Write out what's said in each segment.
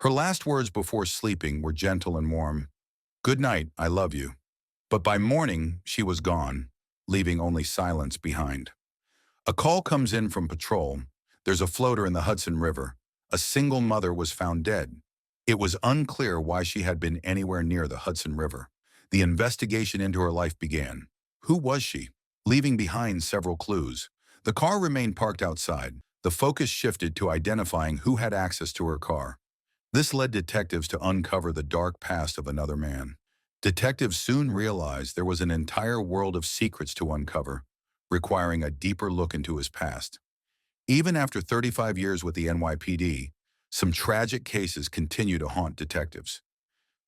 Her last words before sleeping were gentle and warm. "Good night, I love you." But by morning, she was gone, leaving only silence behind. A call comes in from patrol. There's a floater in the Hudson River. A single mother was found dead. It was unclear why she had been anywhere near the Hudson River. The investigation into her life began. Who was she? Leaving behind several clues. The car remained parked outside. The focus shifted to identifying who had access to her car. This led detectives to uncover the dark past of another man. Detectives soon realized there was an entire world of secrets to uncover, requiring a deeper look into his past. Even after 35 years with the NYPD, some tragic cases continue to haunt detectives.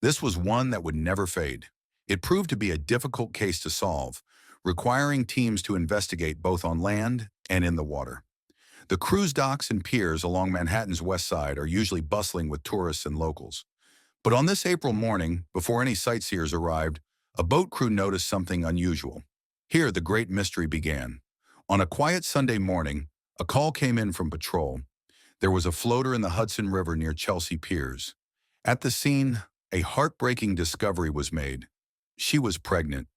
This was one that would never fade. It proved to be a difficult case to solve, requiring teams to investigate both on land and in the water. The cruise docks and piers along Manhattan's west side are usually bustling with tourists and locals. But on this April morning, before any sightseers arrived, a boat crew noticed something unusual. Here, the great mystery began. On a quiet Sunday morning, a call came in from patrol. There was a floater in the Hudson River near Chelsea Piers. At the scene, a heartbreaking discovery was made. She was pregnant.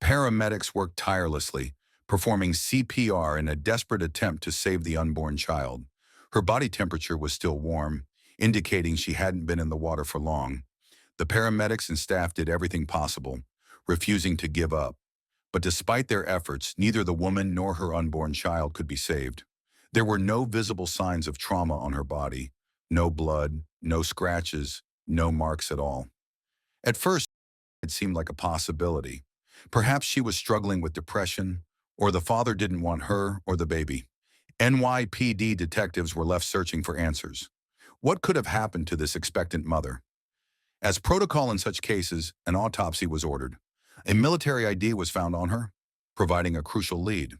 Paramedics worked tirelessly, performing CPR in a desperate attempt to save the unborn child. Her body temperature was still warm, indicating she hadn't been in the water for long. The paramedics and staff did everything possible, refusing to give up. But despite their efforts, neither the woman nor her unborn child could be saved. There were no visible signs of trauma on her body, no blood, no scratches, no marks at all. At first, it seemed like a possibility. Perhaps she was struggling with depression, or the father didn't want her or the baby. NYPD detectives were left searching for answers. What could have happened to this expectant mother? As protocol in such cases, an autopsy was ordered. A military ID was found on her, providing a crucial lead.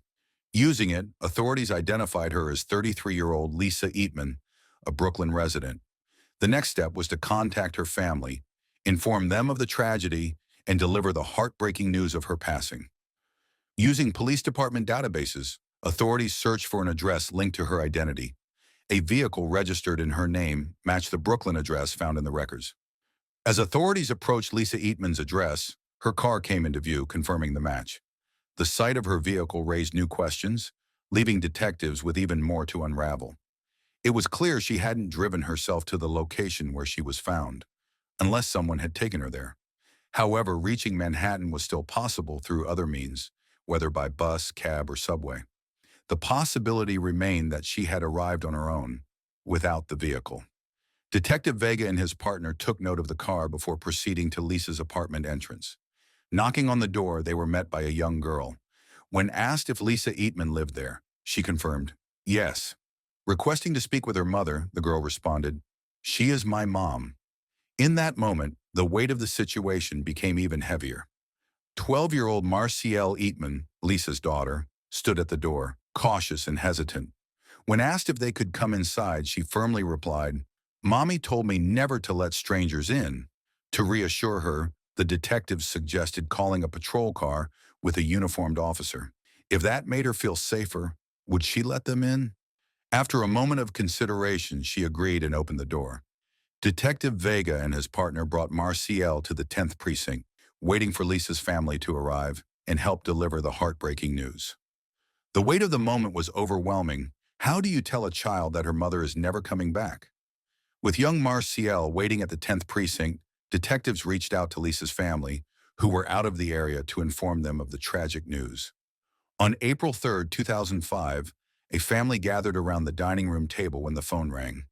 Using it, authorities identified her as 33-year-old Lisa Eatman, a Brooklyn resident. The next step was to contact her family, inform them of the tragedy, and deliver the heartbreaking news of her passing. Using police department databases, authorities searched for an address linked to her identity. A vehicle registered in her name matched the Brooklyn address found in the records. As authorities approached Lisa Eatman's address, her car came into view, confirming the match. The sight of her vehicle raised new questions, leaving detectives with even more to unravel. It was clear she hadn't driven herself to the location where she was found, unless someone had taken her there. However, reaching Manhattan was still possible through other means, whether by bus, cab, or subway. The possibility remained that she had arrived on her own, without the vehicle. Detective Vega and his partner took note of the car before proceeding to Lisa's apartment entrance. Knocking on the door, they were met by a young girl. When asked if Lisa Eatman lived there, she confirmed, "Yes." Requesting to speak with her mother, the girl responded, "She is my mom." In that moment, the weight of the situation became even heavier. 12-year-old Marcielle Eatman, Lisa's daughter, stood at the door, cautious and hesitant. When asked if they could come inside, she firmly replied, "Mommy told me never to let strangers in." To reassure her, the detectives suggested calling a patrol car with a uniformed officer. If that made her feel safer, would she let them in? After a moment of consideration, she agreed and opened the door. Detective Vega and his partner brought Marcielle to the 10th precinct, waiting for Lisa's family to arrive and help deliver the heartbreaking news. The weight of the moment was overwhelming. How do you tell a child that her mother is never coming back? With young Marcielle waiting at the 10th precinct, detectives reached out to Lisa's family, who were out of the area, to inform them of the tragic news. On April 3, 2005, a family gathered around the dining room table when the phone rang.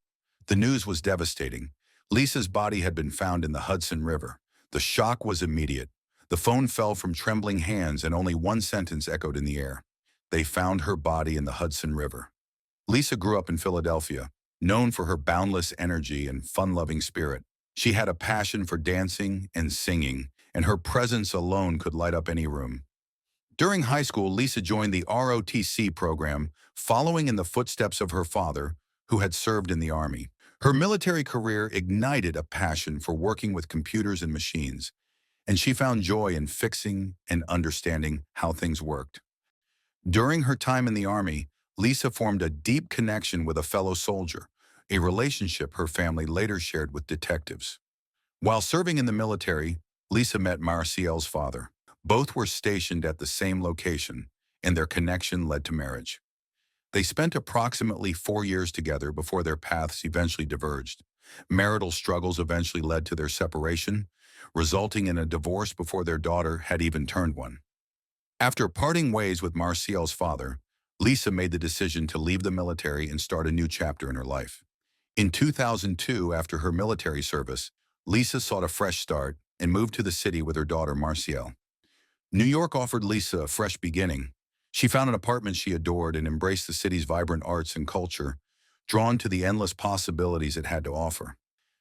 The news was devastating. Lisa's body had been found in the Hudson River. The shock was immediate. The phone fell from trembling hands and only one sentence echoed in the air. They found her body in the Hudson River. Lisa grew up in Philadelphia, known for her boundless energy and fun-loving spirit. She had a passion for dancing and singing, and her presence alone could light up any room. During high school, Lisa joined the ROTC program, following in the footsteps of her father, who had served in the Army. Her military career ignited a passion for working with computers and machines, and she found joy in fixing and understanding how things worked. During her time in the Army, Lisa formed a deep connection with a fellow soldier, a relationship her family later shared with detectives. While serving in the military, Lisa met Marciel's father. Both were stationed at the same location, and their connection led to marriage. They spent approximately 4 years together before their paths eventually diverged. Marital struggles eventually led to their separation, resulting in a divorce before their daughter had even turned one. After parting ways with Marciel's father, Lisa made the decision to leave the military and start a new chapter in her life. In 2002, after her military service, Lisa sought a fresh start and moved to the city with her daughter Marciel. New York offered Lisa a fresh beginning. She found an apartment she adored and embraced the city's vibrant arts and culture, drawn to the endless possibilities it had to offer.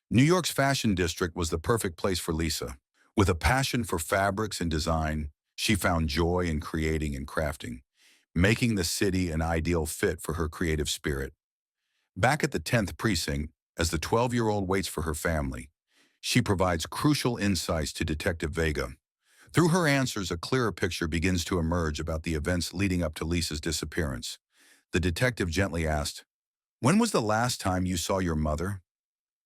New York's fashion district was the perfect place for Lisa. With a passion for fabrics and design, she found joy in creating and crafting, making the city an ideal fit for her creative spirit. Back at the 10th precinct, as the 12-year-old waits for her family, she provides crucial insights to Detective Vega. Through her answers, a clearer picture begins to emerge about the events leading up to Lisa's disappearance. The detective gently asked, "When was the last time you saw your mother?"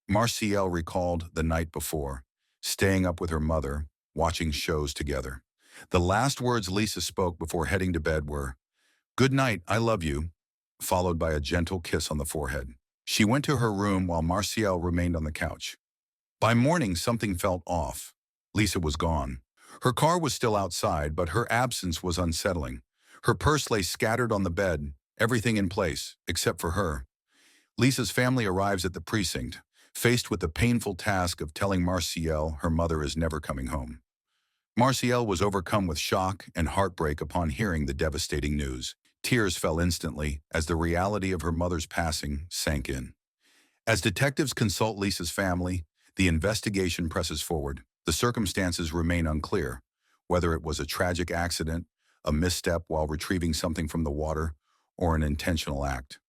Marciel recalled the night before, staying up with her mother, watching shows together. The last words Lisa spoke before heading to bed were, "Good night, I love you," followed by a gentle kiss on the forehead. She went to her room while Marciel remained on the couch. By morning, something felt off. Lisa was gone. Her car was still outside, but her absence was unsettling. Her purse lay scattered on the bed, everything in place, except for her. Lisa's family arrives at the precinct, faced with the painful task of telling Marciel her mother is never coming home. Marciel was overcome with shock and heartbreak upon hearing the devastating news. Tears fell instantly as the reality of her mother's passing sank in. As detectives consult Lisa's family, the investigation presses forward. The circumstances remain unclear, whether it was a tragic accident, a misstep while retrieving something from the water, or an intentional act.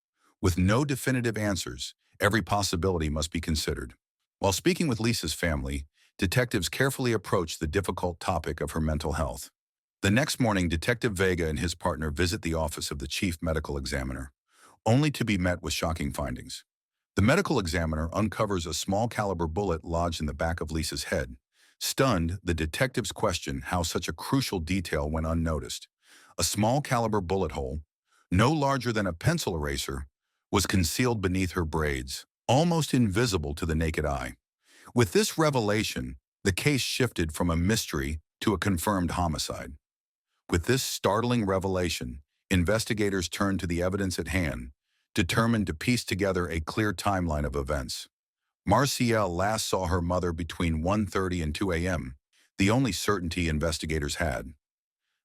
With no definitive answers, every possibility must be considered. While speaking with Lisa's family, detectives carefully approach the difficult topic of her mental health. The next morning, Detective Vega and his partner visit the office of the chief medical examiner, only to be met with shocking findings. The medical examiner uncovers a small caliber bullet lodged in the back of Lisa's head. Stunned, the detectives question how such a crucial detail went unnoticed. A small caliber bullet hole, no larger than a pencil eraser, was concealed beneath her braids, almost invisible to the naked eye. With this revelation, the case shifted from a mystery to a confirmed homicide. With this startling revelation, investigators turned to the evidence at hand, determined to piece together a clear timeline of events. Marciel last saw her mother between 1:30 and 2 a.m., the only certainty investigators had.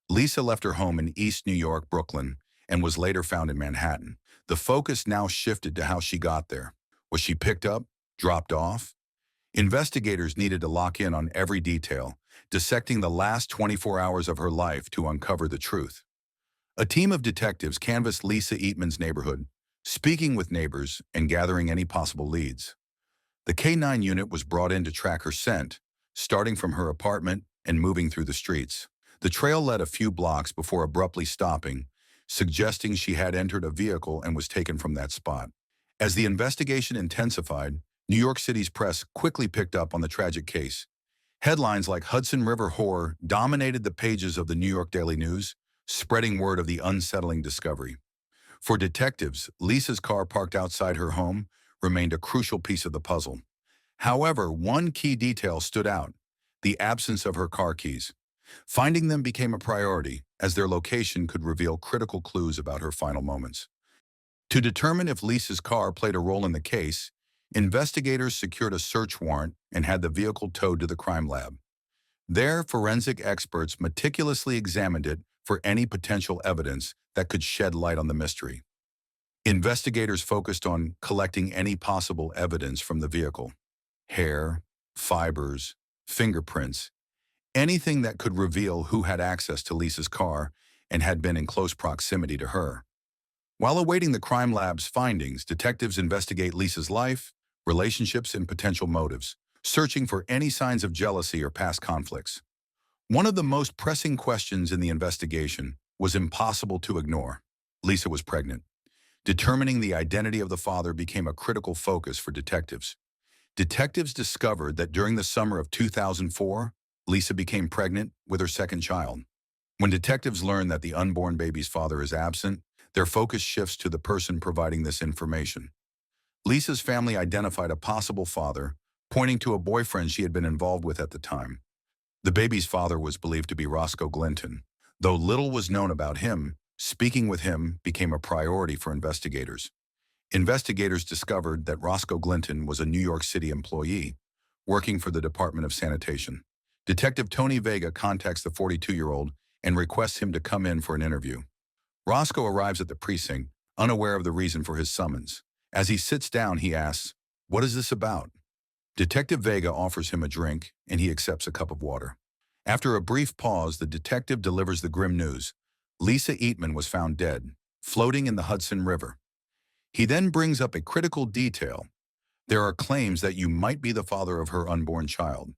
Lisa left her home in East New York, Brooklyn, and was later found in Manhattan. The focus now shifted to how she got there. Was she picked up, dropped off? Investigators needed to lock in on every detail, dissecting the last 24 hours of her life to uncover the truth. A team of detectives canvassed Lisa Eatman's neighborhood, speaking with neighbors and gathering any possible leads. The K-9 unit was brought in to track her scent, starting from her apartment and moving through the streets. The trail led a few blocks before abruptly stopping, suggesting she had entered a vehicle and was taken from that spot. As the investigation intensified, New York City's press quickly picked up on the tragic case. Headlines like Hudson River horror dominated the pages of the New York Daily News, spreading word of the unsettling discovery. For detectives, Lisa's car parked outside her home remained a crucial piece of the puzzle. However, one key detail stood out: the absence of her car keys. Finding them became a priority, as their location could reveal critical clues about her final moments. To determine if Lisa's car played a role in the case, investigators secured a search warrant and had the vehicle towed to the crime lab. There, forensic experts meticulously examined it for any potential evidence that could shed light on the mystery. Investigators focused on collecting any possible evidence from the vehicle: hair, fibers, fingerprints, anything that could reveal who had access to Lisa's car and had been in close proximity to her. While awaiting the crime lab's findings, detectives investigate Lisa's life, relationships, and potential motives, searching for any signs of jealousy or past conflicts. One of the most pressing questions in the investigation was impossible to ignore. Lisa was pregnant. Determining the identity of the father became a critical focus for detectives. Detectives discovered that during the summer of 2004, Lisa became pregnant with her second child. When detectives learn that the unborn baby's father is absent, their focus shifts to the person providing this information. Lisa's family identified a possible father, pointing to a boyfriend she had been involved with at the time. The baby's father was believed to be Roscoe Glinton. Though little was known about him, speaking with him became a priority for investigators. Investigators discovered that Roscoe Glinton was a New York City employee, working for the Department of Sanitation. Detective Tony Vega contacts the 42-year-old and requests him to come in for an interview. Roscoe arrives at the precinct, unaware of the reason for his summons. As he sits down, he asks, "What is this about?" Detective Vega offers him a drink, and he accepts a cup of water. After a brief pause, the detective delivers the grim news. Lisa Eatman was found dead, floating in the Hudson River. He then brings up a critical detail. There are claims that you might be the father of her unborn child.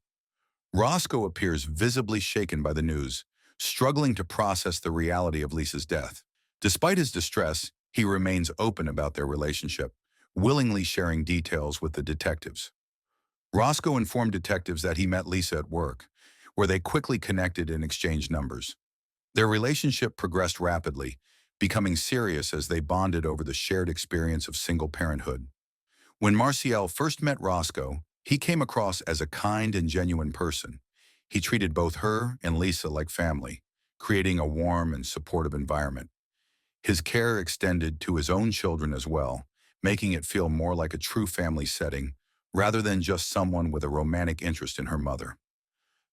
Roscoe appears visibly shaken by the news, struggling to process the reality of Lisa's death. Despite his distress, he remains open about their relationship, willingly sharing details with the detectives. Roscoe informed detectives that he met Lisa at work, where they quickly connected and exchanged numbers. Their relationship progressed rapidly, becoming serious as they bonded over the shared experience of single parenthood. When Marcial first met Roscoe, he came across as a kind and genuine person. He treated both her and Lisa like family, creating a warm and supportive environment. His care extended to his own children as well, making it feel more like a true family setting rather than just someone with a romantic interest in her mother.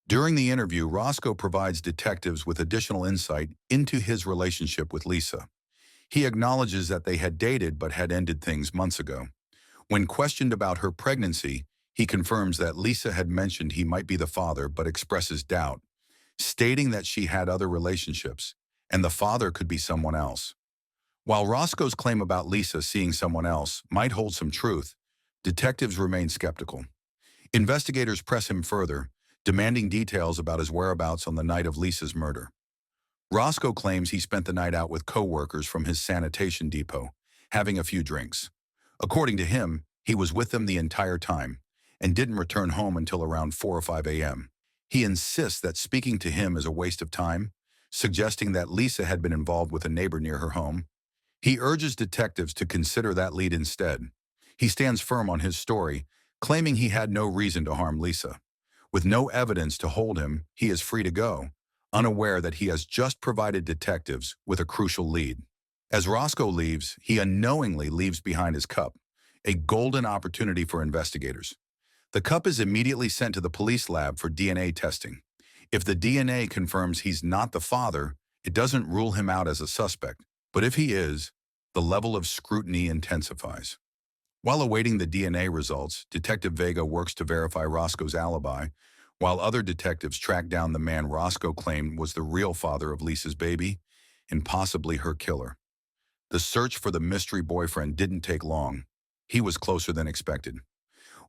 During the interview, Roscoe provides detectives with additional insight into his relationship with Lisa. He acknowledges that they had dated but had ended things months ago. When questioned about her pregnancy, he confirms that Lisa had mentioned he might be the father but expresses doubt, stating that she had other relationships and the father could be someone else. While Roscoe's claim about Lisa seeing someone else might hold some truth, detectives remain skeptical. Investigators press him further, demanding details about his whereabouts on the night of Lisa's murder. Roscoe claims he spent the night out with co-workers from his sanitation depot, having a few drinks. According to him, he was with them the entire time and didn't return home until around 4 or 5 a.m. He insists that speaking to him is a waste of time, suggesting that Lisa had been involved with a neighbor near her home. He urges detectives to consider that lead instead. He stands firm on his story, claiming he had no reason to harm Lisa. With no evidence to hold him, he is free to go, unaware that he has just provided detectives with a crucial lead. As Roscoe leaves, he unknowingly leaves behind his cup, a golden opportunity for investigators. The cup is immediately sent to the police lab for DNA testing. If the DNA confirms he's not the father, it doesn't rule him out as a suspect. But if he is, the level of scrutiny intensifies. While awaiting the DNA results, Detective Vega works to verify Roscoe's alibi, while other detectives track down the man Roscoe claimed was the real father of Lisa's baby and possibly her killer. The search for the mystery boyfriend didn't take long. He was closer than expected.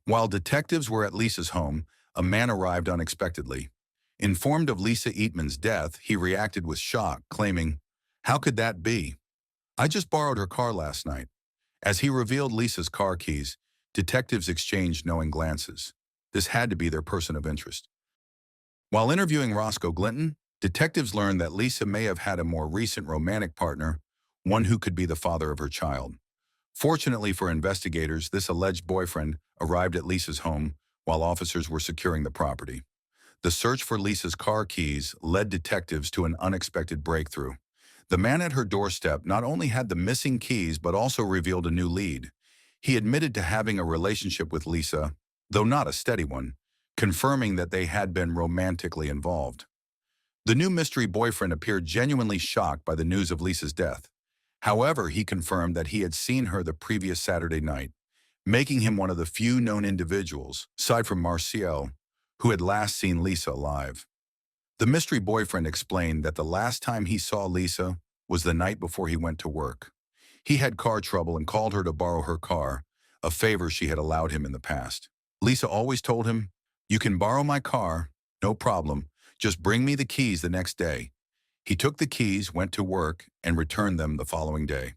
While detectives were at Lisa's home, a man arrived unexpectedly. Informed of Lisa Eatman's death, he reacted with shock, claiming, "How could that be? I just borrowed her car last night." As he revealed Lisa's car keys, detectives exchanged knowing glances. This had to be their person of interest. While interviewing Roscoe Glinton, detectives learned that Lisa may have had a more recent romantic partner, one who could be the father of her child. Fortunately for investigators, this alleged boyfriend arrived at Lisa's home while officers were securing the property. The search for Lisa's car keys led detectives to an unexpected breakthrough. The man at her doorstep not only had the missing keys but also revealed a new lead. He admitted to having a relationship with Lisa, though not a steady one, confirming that they had been romantically involved. The new mystery boyfriend appeared genuinely shocked by the news of Lisa's death. However, he confirmed that he had seen her the previous Saturday night, making him one of the few known individuals, aside from Marcial, who had last seen Lisa alive. The mystery boyfriend explained that the last time he saw Lisa was the night before he went to work. He had car trouble and called her to borrow her car, a favor she had allowed him in the past. Lisa always told him, "You can borrow my car, no problem, just bring me the keys the next day." He took the keys, went to work, and returned them the following day.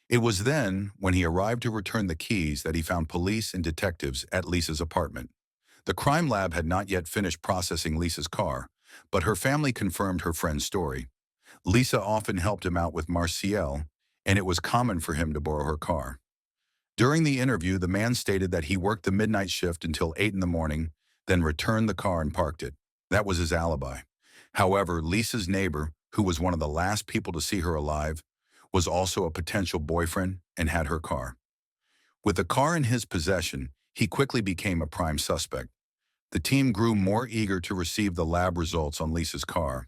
It was then, when he arrived to return the keys, that he found police and detectives at Lisa's apartment. The crime lab had not yet finished processing Lisa's car, but her family confirmed her friend's story. Lisa often helped him out with Marciel, and it was common for him to borrow her car. During the interview, the man stated that he worked the midnight shift until 8 in the morning, then returned the car and parked it. That was his alibi. However, Lisa's neighbor, who was one of the last people to see her alive, was also a potential boyfriend and had her car. With the car in his possession, he quickly became a prime suspect. The team grew more eager to receive the lab results on Lisa's car.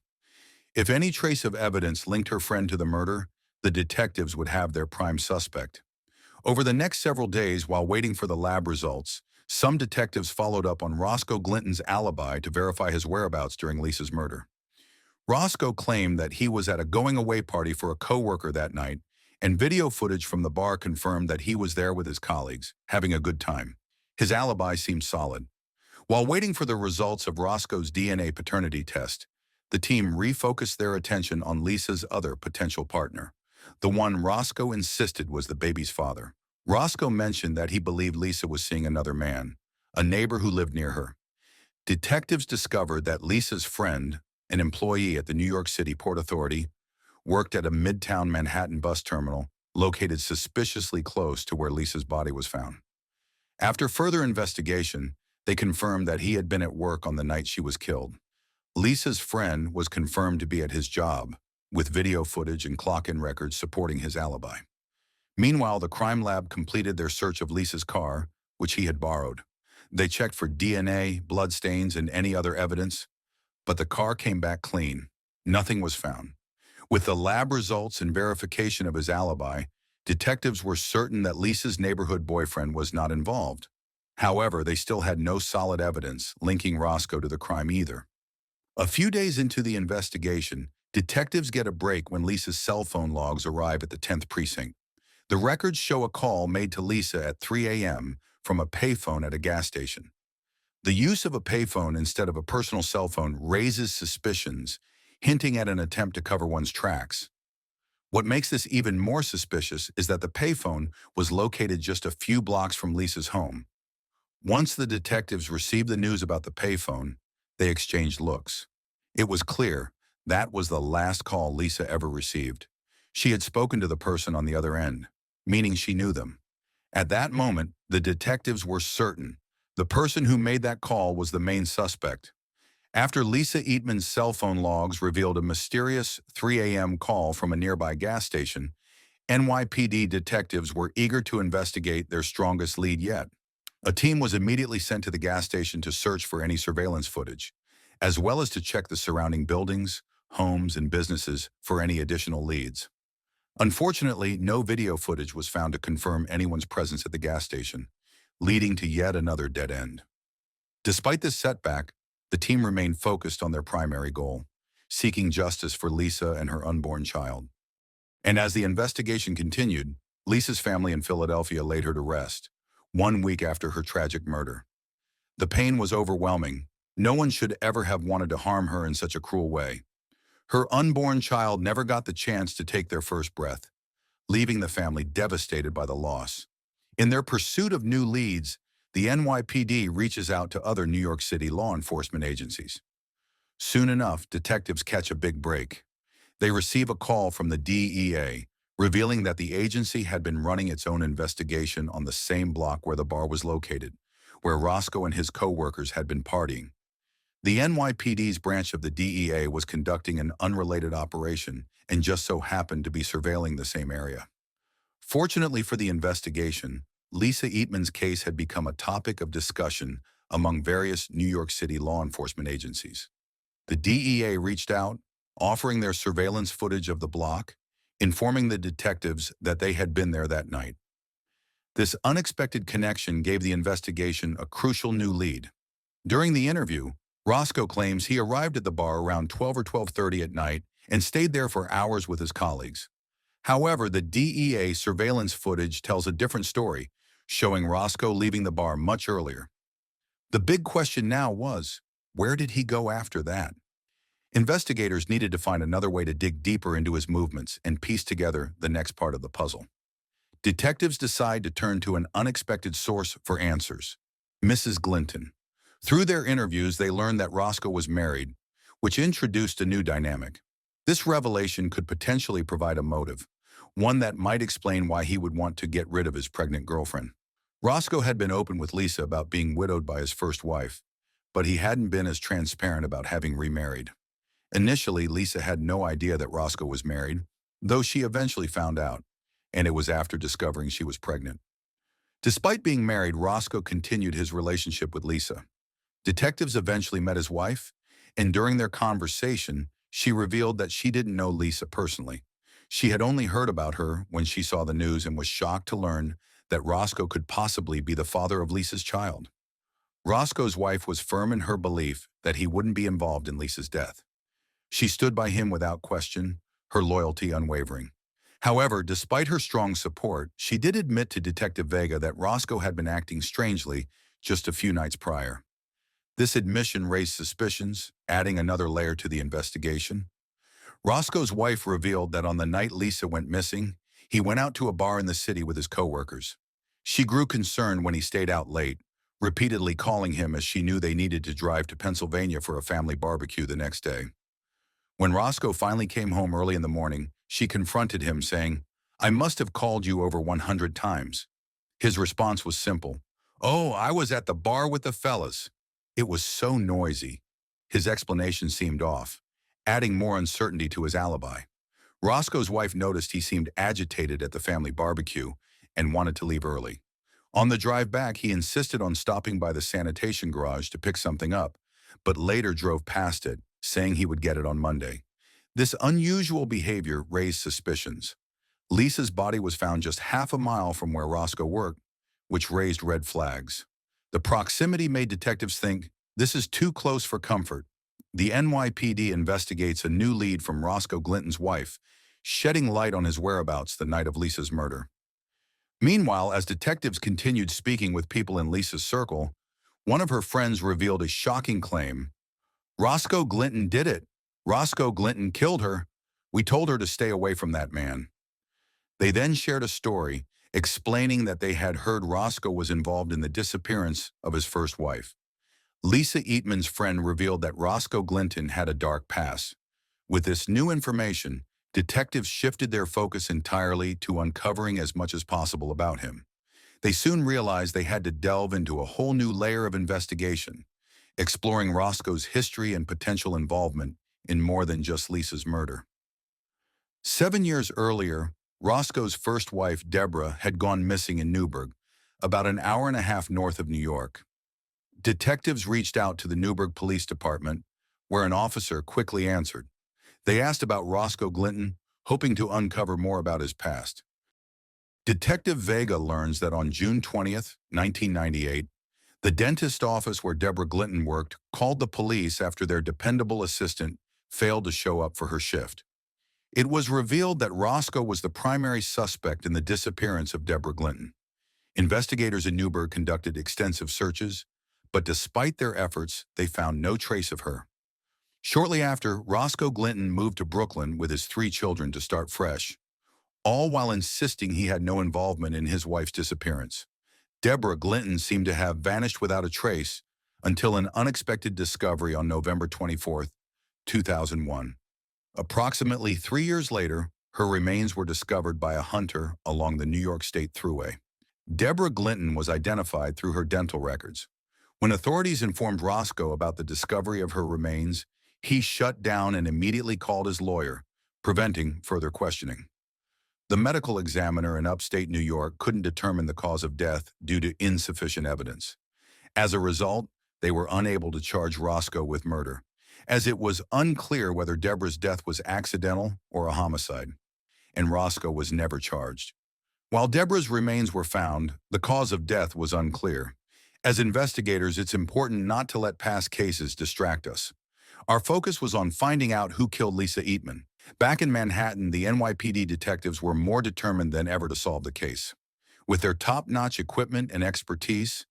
If any trace of evidence linked her friend to the murder, the detectives would have their prime suspect. Over the next several days, while waiting for the lab results, some detectives followed up on Roscoe Glinton's alibi to verify his whereabouts during Lisa's murder. Roscoe claimed that he was at a going-away party for a coworker that night, and video footage from the bar confirmed that he was there with his colleagues, having a good time. His alibi seemed solid. While waiting for the results of Roscoe's DNA paternity test, the team refocused their attention on Lisa's other potential partner, the one Roscoe insisted was the baby's father. Roscoe mentioned that he believed Lisa was seeing another man, a neighbor who lived near her. Detectives discovered that Lisa's friend, an employee at the New York City Port Authority, worked at a midtown Manhattan bus terminal located suspiciously close to where Lisa's body was found. After further investigation, they confirmed that he had been at work on the night she was killed. Lisa's friend was confirmed to be at his job, with video footage and clock-in records supporting his alibi. Meanwhile, the crime lab completed their search of Lisa's car, which he had borrowed. They checked for DNA, bloodstains, and any other evidence, but the car came back clean. Nothing was found. With the lab results and verification of his alibi, detectives were certain that Lisa's neighborhood boyfriend was not involved. However, they still had no solid evidence linking Roscoe to the crime either. A few days into the investigation, detectives get a break when Lisa's cell phone logs arrive at the 10th precinct. The records show a call made to Lisa at 3 a.m. from a payphone at a gas station. The use of a payphone instead of a personal cell phone raises suspicions, hinting at an attempt to cover one's tracks. What makes this even more suspicious is that the payphone was located just a few blocks from Lisa's home. Once the detectives received the news about the payphone, they exchanged looks. It was clear that was the last call Lisa ever received. She had spoken to the person on the other end, meaning she knew them. At that moment, the detectives were certain the person who made that call was the main suspect. After Lisa Eatman's cell phone logs revealed a mysterious 3 a.m. call from a nearby gas station, NYPD detectives were eager to investigate their strongest lead yet. A team was immediately sent to the gas station to search for any surveillance footage, as well as to check the surrounding buildings, homes, and businesses for any additional leads. Unfortunately, no video footage was found to confirm anyone's presence at the gas station, leading to yet another dead end. Despite this setback, the team remained focused on their primary goal, seeking justice for Lisa and her unborn child. And as the investigation continued, Lisa's family in Philadelphia laid her to rest, 1 week after her tragic murder. The pain was overwhelming. No one should ever have wanted to harm her in such a cruel way. Her unborn child never got the chance to take their first breath, leaving the family devastated by the loss. In their pursuit of new leads, the NYPD reaches out to other New York City law enforcement agencies. Soon enough, detectives catch a big break. They receive a call from the DEA, revealing that the agency had been running its own investigation on the same block where the bar was located, where Roscoe and his co-workers had been partying. The NYPD's branch of the DEA was conducting an unrelated operation and just so happened to be surveilling the same area. Fortunately for the investigation, Lisa Eatman's case had become a topic of discussion among various New York City law enforcement agencies. The DEA reached out, offering their surveillance footage of the block, informing the detectives that they had been there that night. This unexpected connection gave the investigation a crucial new lead. During the interview, Roscoe claims he arrived at the bar around 12 or 12:30 at night and stayed there for hours with his colleagues. However, the DEA surveillance footage tells a different story, showing Roscoe leaving the bar much earlier. The big question now was, where did he go after that? Investigators needed to find another way to dig deeper into his movements and piece together the next part of the puzzle. Detectives decide to turn to an unexpected source for answers: Mrs. Glinton. Through their interviews, they learned that Roscoe was married, which introduced a new dynamic. This revelation could potentially provide a motive, one that might explain why he would want to get rid of his pregnant girlfriend. Roscoe had been open with Lisa about being widowed by his first wife, but he hadn't been as transparent about having remarried. Initially, Lisa had no idea that Roscoe was married, though she eventually found out, and it was after discovering she was pregnant. Despite being married, Roscoe continued his relationship with Lisa. Detectives eventually met his wife, and during their conversation, she revealed that she didn't know Lisa personally. She had only heard about her when she saw the news and was shocked to learn that Roscoe could possibly be the father of Lisa's child. Roscoe's wife was firm in her belief that he wouldn't be involved in Lisa's death. She stood by him without question, her loyalty unwavering. However, despite her strong support, she did admit to Detective Vega that Roscoe had been acting strangely just a few nights prior. This admission raised suspicions, adding another layer to the investigation. Roscoe's wife revealed that on the night Lisa went missing, he went out to a bar in the city with his coworkers. She grew concerned when he stayed out late, repeatedly calling him as she knew they needed to drive to Pennsylvania for a family barbecue the next day. When Roscoe finally came home early in the morning, she confronted him, saying, "I must have called you over 100 times." His response was simple: "Oh, I was at the bar with the fellas." It was so noisy. His explanation seemed off, adding more uncertainty to his alibi. Roscoe's wife noticed he seemed agitated at the family barbecue and wanted to leave early. On the drive back, he insisted on stopping by the sanitation garage to pick something up, but later drove past it, saying he would get it on Monday. This unusual behavior raised suspicions. Lisa's body was found just half a mile from where Roscoe worked, which raised red flags. The proximity made detectives think, this is too close for comfort. The NYPD investigates a new lead from Roscoe Glinton's wife, shedding light on his whereabouts the night of Lisa's murder. Meanwhile, as detectives continued speaking with people in Lisa's circle, one of her friends revealed a shocking claim. "Roscoe Glinton did it. Roscoe Glinton killed her. We told her to stay away from that man." They then shared a story explaining that they had heard Roscoe was involved in the disappearance of his first wife. Lisa Eatman's friend revealed that Roscoe Glinton had a dark past. With this new information, detectives shifted their focus entirely to uncovering as much as possible about him. They soon realized they had to delve into a whole new layer of investigation, exploring Roscoe's history and potential involvement in more than just Lisa's murder. 7 years earlier, Roscoe's first wife, Deborah, had gone missing in Newburgh, about an hour and a half north of New York. Detectives reached out to the Newburgh Police Department, where an officer quickly answered. They asked about Roscoe Glinton, hoping to uncover more about his past. Detective Vega learns that on June 20th, 1998, the dentist office where Deborah Glinton worked called the police after their dependable assistant failed to show up for her shift. It was revealed that Roscoe was the primary suspect in the disappearance of Deborah Glinton. Investigators in Newburgh conducted extensive searches, but despite their efforts, they found no trace of her. Shortly after, Roscoe Glinton moved to Brooklyn with his 3 children to start fresh, all while insisting he had no involvement in his wife's disappearance. Deborah Glinton seemed to have vanished without a trace until an unexpected discovery on November 24, 2001. Approximately 3 years later, her remains were discovered by a hunter along the New York State Thruway. Deborah Glinton was identified through her dental records. When authorities informed Roscoe about the discovery of her remains, he shut down and immediately called his lawyer, preventing further questioning. The medical examiner in upstate New York couldn't determine the cause of death due to insufficient evidence. As a result, they were unable to charge Roscoe with murder, as it was unclear whether Deborah's death was accidental or a homicide, and Roscoe was never charged. While Deborah's remains were found, the cause of death was unclear. As investigators, it's important not to let past cases distract us. Our focus was on finding out who killed Lisa Eatman. Back in Manhattan, the NYPD detectives were more determined than ever to solve the case. With their top-notch equipment and expertise,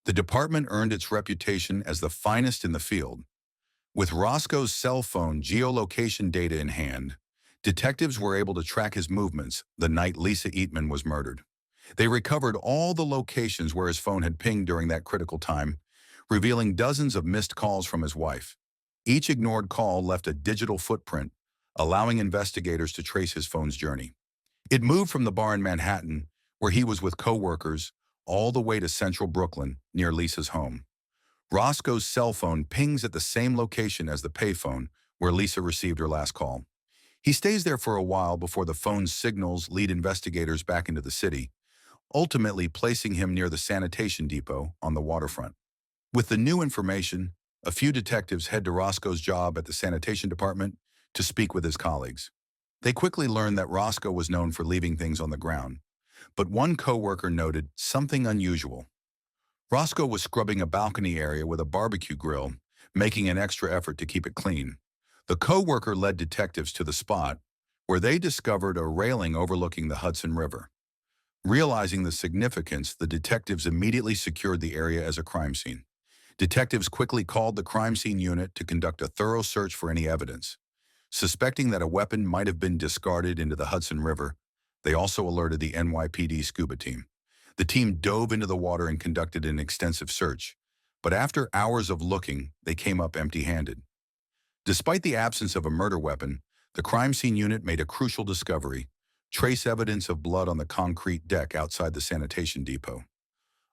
the department earned its reputation as the finest in the field. With Roscoe's cell phone geolocation data in hand, detectives were able to track his movements the night Lisa Eatman was murdered. They recovered all the locations where his phone had pinged during that critical time, revealing dozens of missed calls from his wife. Each ignored call left a digital footprint, allowing investigators to trace his phone's journey. It moved from the bar in Manhattan, where he was with coworkers, all the way to central Brooklyn, near Lisa's home. Roscoe's cell phone pings at the same location as the payphone, where Lisa received her last call. He stays there for a while before the phone's signals lead investigators back into the city, ultimately placing him near the sanitation depot on the waterfront. With the new information, a few detectives head to Roscoe's job at the sanitation department to speak with his colleagues. They quickly learn that Roscoe was known for leaving things on the ground, but one coworker noted something unusual. Roscoe was scrubbing a balcony area with a barbecue grill, making an extra effort to keep it clean. The coworker led detectives to the spot, where they discovered a railing overlooking the Hudson River. Realizing the significance, the detectives immediately secured the area as a crime scene. Detectives quickly called the crime scene unit to conduct a thorough search for any evidence. Suspecting that a weapon might have been discarded into the Hudson River, they also alerted the NYPD scuba team. The team dove into the water and conducted an extensive search, but after hours of looking, they came up empty-handed. Despite the absence of a murder weapon, the crime scene unit made a crucial discovery: trace evidence of blood on the concrete deck outside the sanitation depot.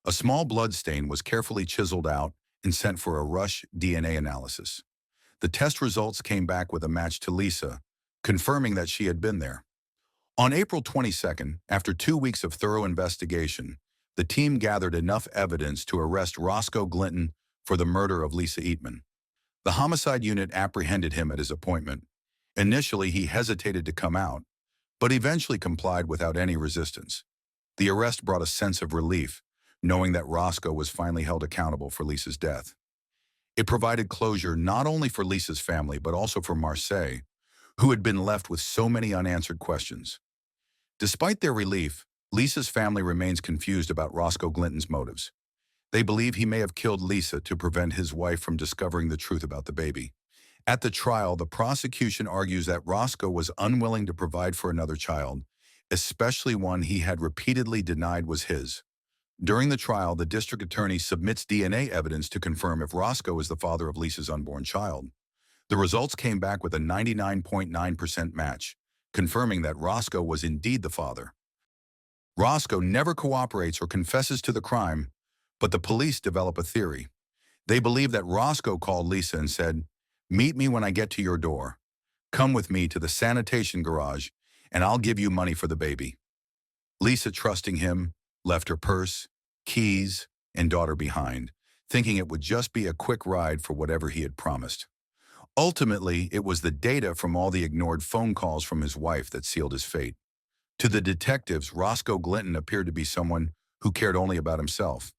A small blood stain was carefully chiseled out and sent for a rush DNA analysis. The test results came back with a match to Lisa, confirming that she had been there. On April 22nd, after 2 weeks of thorough investigation, the team gathered enough evidence to arrest Roscoe Glinton for the murder of Lisa Eatman. The homicide unit apprehended him at his appointment. Initially, he hesitated to come out, but eventually complied without any resistance. The arrest brought a sense of relief, knowing that Roscoe was finally held accountable for Lisa's death. It provided closure not only for Lisa's family, but also for Marseille, who had been left with so many unanswered questions. Despite their relief, Lisa's family remains confused about Roscoe Glinton's motives. They believe he may have killed Lisa to prevent his wife from discovering the truth about the baby. At the trial, the prosecution argues that Roscoe was unwilling to provide for another child, especially one he had repeatedly denied was his. During the trial, the district attorney submits DNA evidence to confirm if Roscoe is the father of Lisa's unborn child. The results came back with a 99.9% match, confirming that Roscoe was indeed the father. Roscoe never cooperates or confesses to the crime, but the police develop a theory. They believe that Roscoe called Lisa and said, "Meet me when I get to your door. Come with me to the sanitation garage, and I'll give you money for the baby." Lisa, trusting him, left her purse, keys, and daughter behind, thinking it would just be a quick ride for whatever he had promised. Ultimately, it was the data from all the ignored phone calls from his wife that sealed his fate. To the detectives, Roscoe Glinton appeared to be someone who cared only about himself.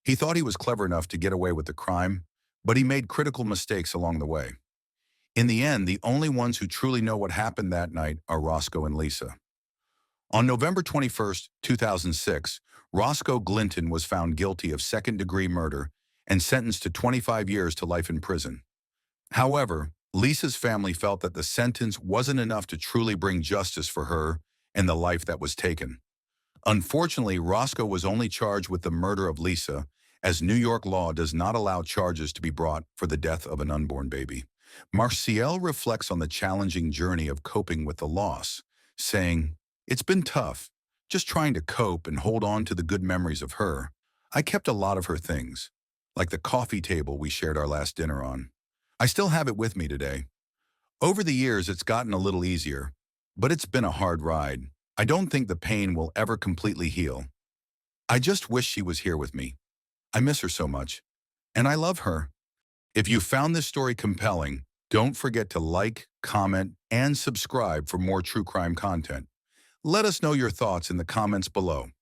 He thought he was clever enough to get away with the crime, but he made critical mistakes along the way. In the end, the only ones who truly know what happened that night are Roscoe and Lisa. On November 21st, 2006, Roscoe Glinton was found guilty of second-degree murder and sentenced to 25 years to life in prison. However, Lisa's family felt that the sentence wasn't enough to truly bring justice for her and the life that was taken. Unfortunately, Roscoe was only charged with the murder of Lisa, as New York law does not allow charges to be brought for the death of an unborn baby. Marseille reflects on the challenging journey of coping with the loss, saying, "It's been tough, just trying to cope and hold on to the good memories of her. I kept a lot of her things, like the coffee table we shared our last dinner on. I still have it with me today. Over the years, it's gotten a little easier, but it's been a hard ride. I don't think the pain will ever completely heal. I just wish she was here with me. I miss her so much, and I love her." If you found this story compelling, don't forget to like, comment, and subscribe for more true crime content. Let us know your thoughts in the comments below.